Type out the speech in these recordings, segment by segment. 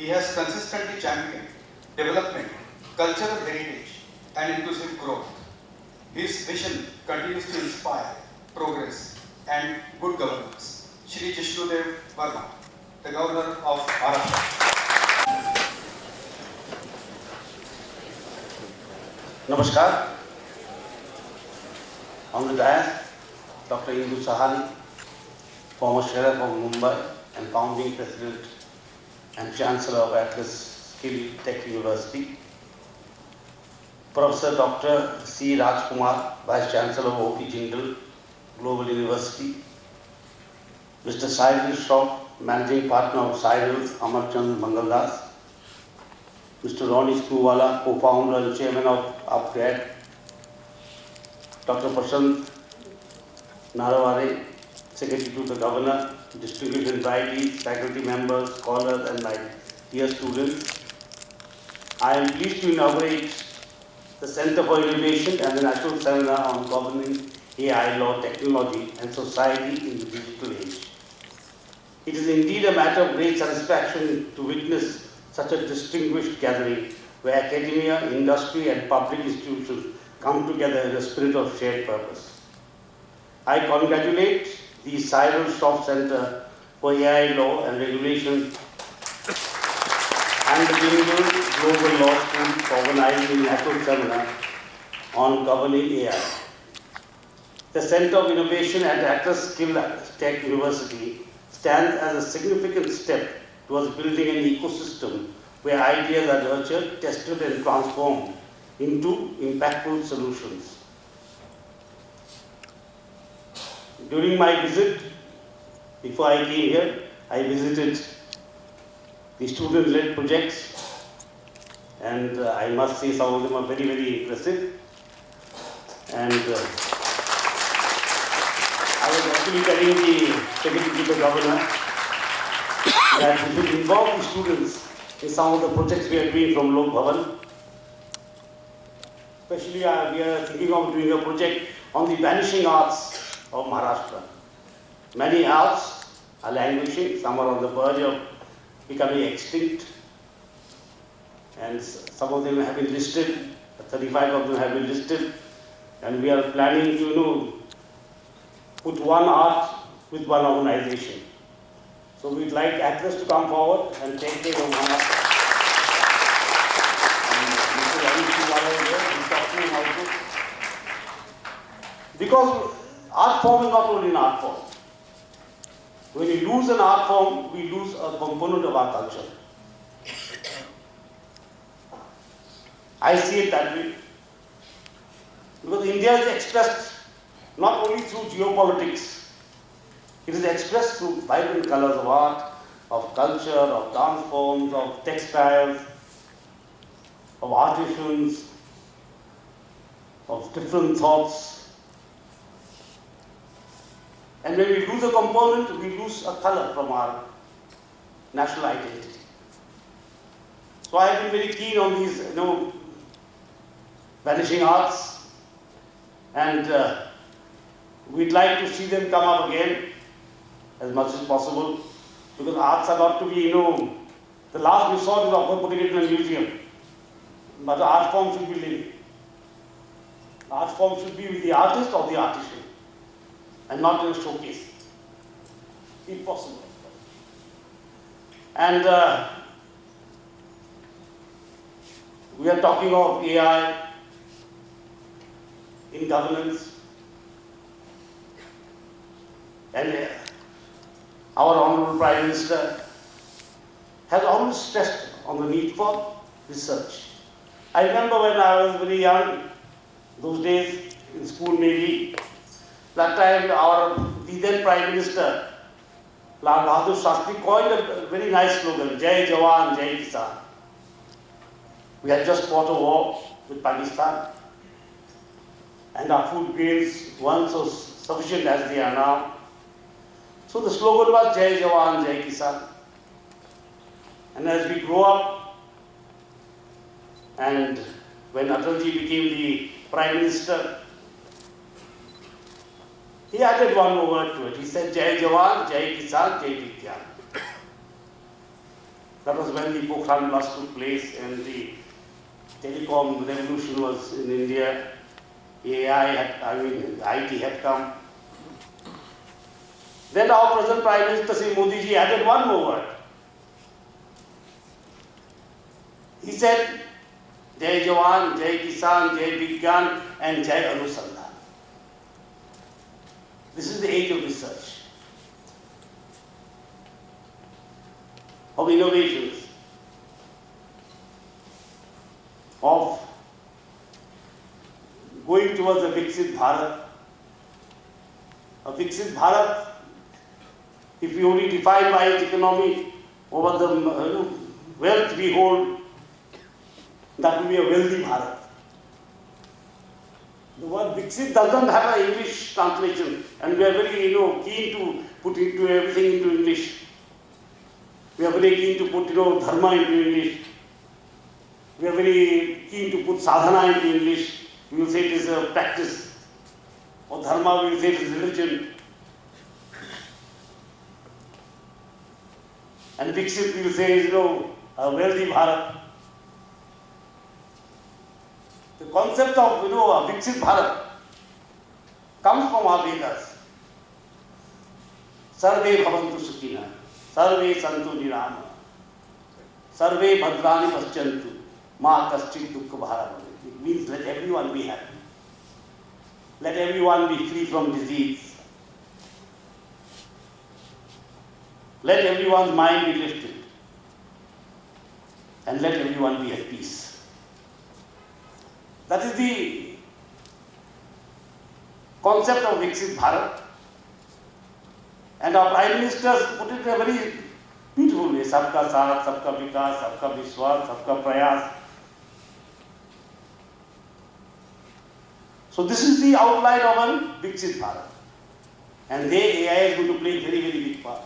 he has consistently championed development, cultural heritage, and inclusive growth. His vision continues to inspire progress and good governance. Shri Jishnu Varma, the Governor of Maharashtra. Namaskar. On the dais, Dr. Indu Shahani, former Sheriff of Mumbai and founding President and Chancellor of ATLAS SkillTech University. Professor Dr. C. Raj Kumar, Vice-Chancellor of OP Jindal Global University. Mr. Cyril Shroff, Managing Partner of Cyril, Amarchand, Mangaldas. Mr. Ronnie Screwvala, Co-founder and Chairman of upGrad. Dr. Prashant Naravare, Secretary to the Governor, distinguished invitees, faculty members, scholars, and my dear students. I am pleased to inaugurate the Center for Innovation and the National Seminar on Governing AI Law, Technology, and Society in the Digital Age. It is indeed a matter of great satisfaction to witness such a distinguished gathering where academia, industry, and public institutions come together in a spirit of shared purpose. I congratulate the Cyril Shroff Centre for AI Law and Regulation and the Jindal Global Law School for organizing the national seminar on governing AI. The Centre of Innovation at ATLAS SkillTech University stands as a significant step towards building an ecosystem where ideas are nurtured, tested, and transformed into impactful solutions. During my visit, before I came here, I visited the student-led projects, and I must say some of them are very, very impressive. And I was actually telling the Secretary to the Governor that we should involve the students in some of the projects we are doing from Lok Bhavan. Especially we are thinking of doing a project on the vanishing arts of Maharashtra. Many arts are languishing, some are on the verge of becoming extinct, and some of them have been listed, 35 of them have been listed, and we are planning to put one art with one organization. So we'd like ATLAS to come forward and take care of one art. And Mr. Ronnie Screwvala is here, he's talking about it. Because art form is not only an art form. When we lose an art form, we lose a component of our culture. I see it that way. Because India is expressed not only through geopolitics, it is expressed through vibrant colors of art, of culture, of dance forms, of textiles, of artisans, of different thoughts. And when we lose a component, we lose a color from our national identity. So I have been very keen on these, vanishing arts, and we'd like to see them come up again as much as possible, because arts are not to be, the last resort is of putting it in a museum, but the art form should be living. Art form should be with the artist or the artisan, and not in a showcase, if possible. And we are talking of AI in governance, and our Honorable Prime Minister has always stressed on the need for research. I remember when I was very young, those days in school maybe, that time the then Prime Minister, Lal Bahadur Shastri, coined a very nice slogan, Jai Jawan, Jai Kisan. We had just fought a war with Pakistan, and our food grains weren't so sufficient as they are now. So the slogan was Jai Jawan, Jai Kisan. And as we grow up, and when Atalji became the Prime Minister, he added one more word to it. He said, Jai Jawan, Jai Kisan, Jai Vigyan. That was when the Pokhran blast took place and the telecom revolution was in India. IT had come. Then our present Prime Minister, Sri Modi ji, added one more word. He said, Jai Jawan, Jai Kisan, Jai Vigyan, and Jai Anusandhan. This is the age of research, of innovations, of going towards a Viksit Bharat. A Viksit Bharat, if we only define by its economy over the wealth we hold, that will be a wealthy Bharat. The word Viksit doesn't have an English translation, and we are very keen to put everything into English. We are very keen to put dharma into English. We are very keen to put sadhana into English. We will say it is a practice. Or dharma, we will say it is religion. And Viksit, we will say is a wealthy Bharat. The concept of a Viksit Bharat comes from our Vedas. Sarve bhavantu sukhina, sarve santu nirama, sarve bhadrani paschantu, ma kaschit dukkha bhara bhavet. It means let everyone be happy. Let everyone be free from disease. Let everyone's mind be lifted. And let everyone be at peace. That is the concept of Viksit Bharat. And our Prime Minister put it in a very beautiful way. Sabka Saath, Sabka Vikas, Sabka Vishwas, Sabka Prayas. So this is the outline of a Viksit Bharat. And there AI is going to play a very, very big part.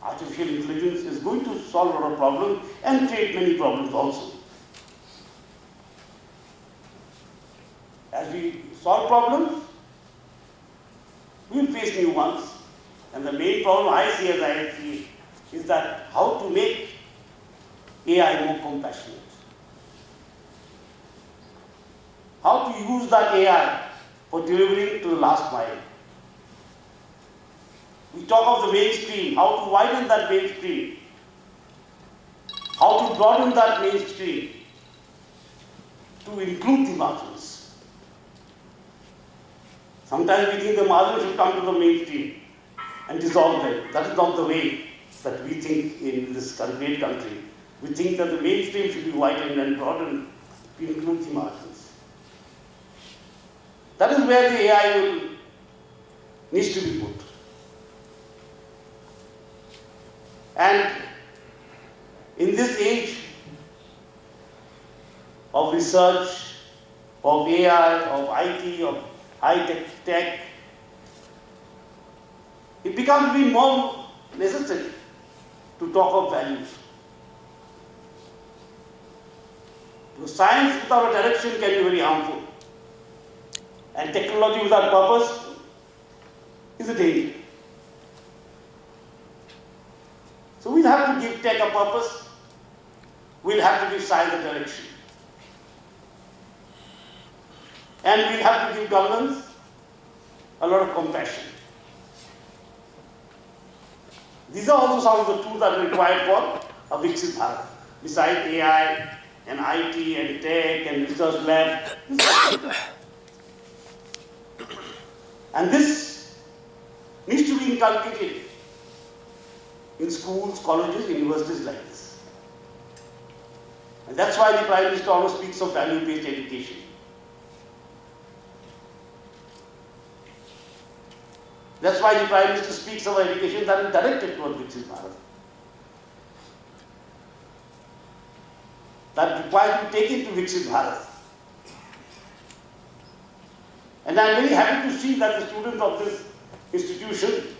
Artificial intelligence is going to solve a lot of problems and create many problems also. As we solve problems, we will face new ones. And the main problem I see as I see is that how to make AI more compassionate. How to use that AI for delivering to the last mile. We talk of the mainstream, how to widen that mainstream, how to broaden that mainstream to include the margins. Sometimes we think the margins should come to the mainstream and dissolve them. That is not the way that we think in this great country. We think that the mainstream should be widened and broadened to include the margins. That is where the AI needs to be put. And in this age of research, of AI, of IT, of high-tech, it becomes to be more necessary to talk of values. Because science without a direction can be very harmful. And technology without purpose is a danger. So we'll have to give tech a purpose. We'll have to give science a direction. And we'll have to give governance a lot of compassion. These are also some of the tools that are required for a Viksit Bharat. Besides AI and IT and tech and research lab. And this needs to be inculcated in schools, colleges, universities like this. And that's why the Prime Minister always speaks of value-based education. That's why the Prime Minister speaks of education that is directed towards Viksit Bharat. That requires to take it to Viksit Bharat. And I am very happy to see that the students of this institution,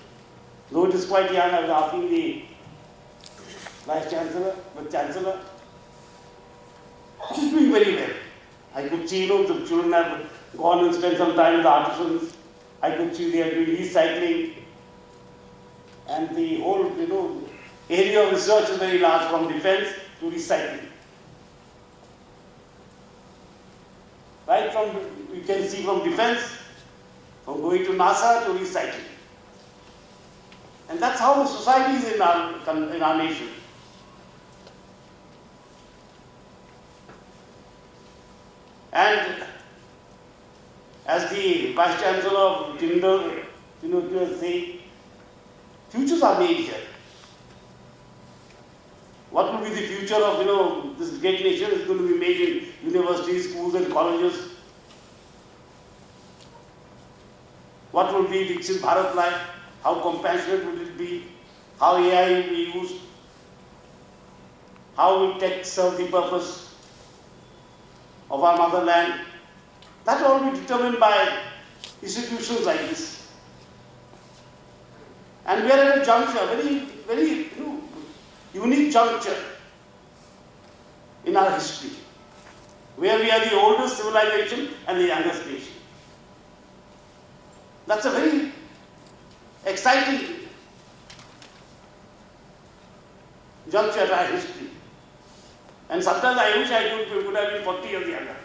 though it is quite young, I was asking the Vice-Chancellor, it is doing very well. I could see, the children have gone and spent some time with the artisans. I could see they are doing recycling. And the whole, area of research is very large, from defense to recycling. Right from, you can see from defense, from going to NASA to recycling. And that's how the society is in our nation. And as the Vice-Chancellor of Jindal, was saying, futures are made here. What will be the future of, this great nation is going to be made in universities, schools and colleges. What will be Viksit Bharat like? How compassionate will it be? How AI will be used? How will tech serve the purpose of our motherland? That will all be determined by institutions like this. And we are at a juncture, very unique juncture in our history, where we are the oldest civilization and the youngest nation. That's a very exciting juncture in our history. And sometimes I wish I could have been 40 years younger.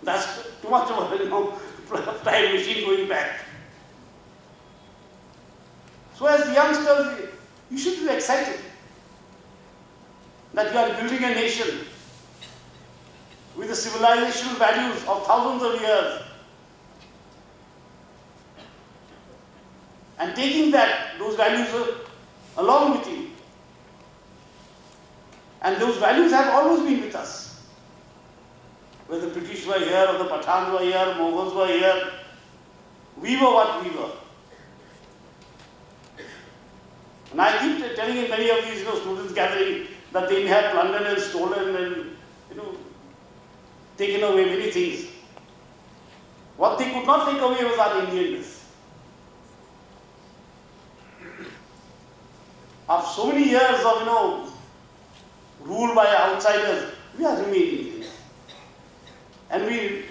That's too much of a time machine going back. So as youngsters, you should be excited that you are building a nation with the civilizational values of thousands of years, and taking those values along with you. And those values have always been with us. Whether the British were here, or the Pathans were here, Mughals were here, we were what we were. And I keep telling in many of these students gathering that they have plundered and stolen and taken away many things. What they could not take away was our Indianness. After so many years of rule by outsiders, we are remaining Indians. And we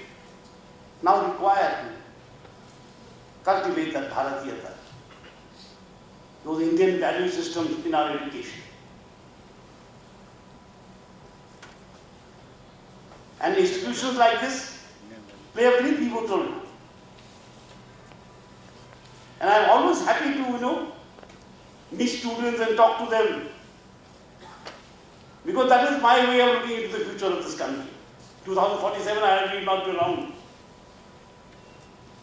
now require to cultivate that Bharatiyata, those Indian value systems in our education. And institutions like this play a very pivotal role. And I'm always happy to, meet students and talk to them, because that is my way of looking into the future of this country. 2047, I will not be around.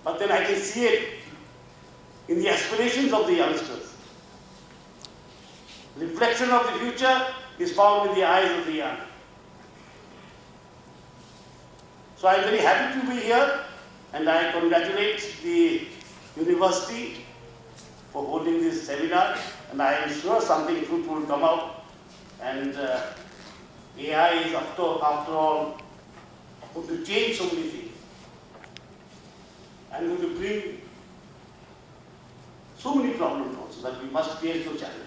But then I can see it in the aspirations of the youngsters. Reflection of the future is found in the eyes of the young. So I am very happy to be here, and I congratulate the university for holding this seminar, and I am sure something fruitful will come out. And AI is after all going to change so many things, and going to bring so many problems also that we must face those challenges.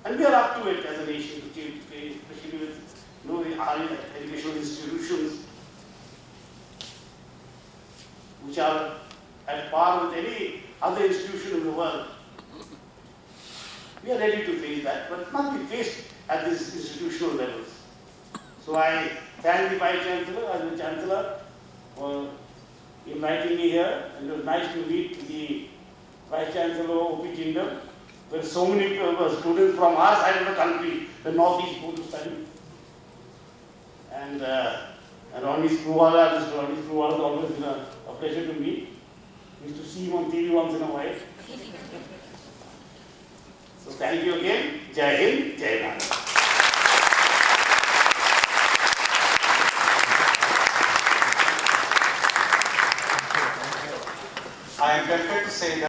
And we are up to it as a nation to change, especially with our educational institutions, which are at par with any other institution in the world. We are ready to face that, but not be faced at these institutional levels. So I thank the Vice-Chancellor and the Chancellor for inviting me here, and it was nice to meet the Vice-Chancellor of OP Jindal, where so many students from our side of the country, the Northeast, go to study. And Ronnie Screwvala, Mr. Ronnie Screwvala has always been a pleasure to meet. We used to see him on TV once in a while. So thank you again. Jai Hind, Jai Bharat. I am tempted to say that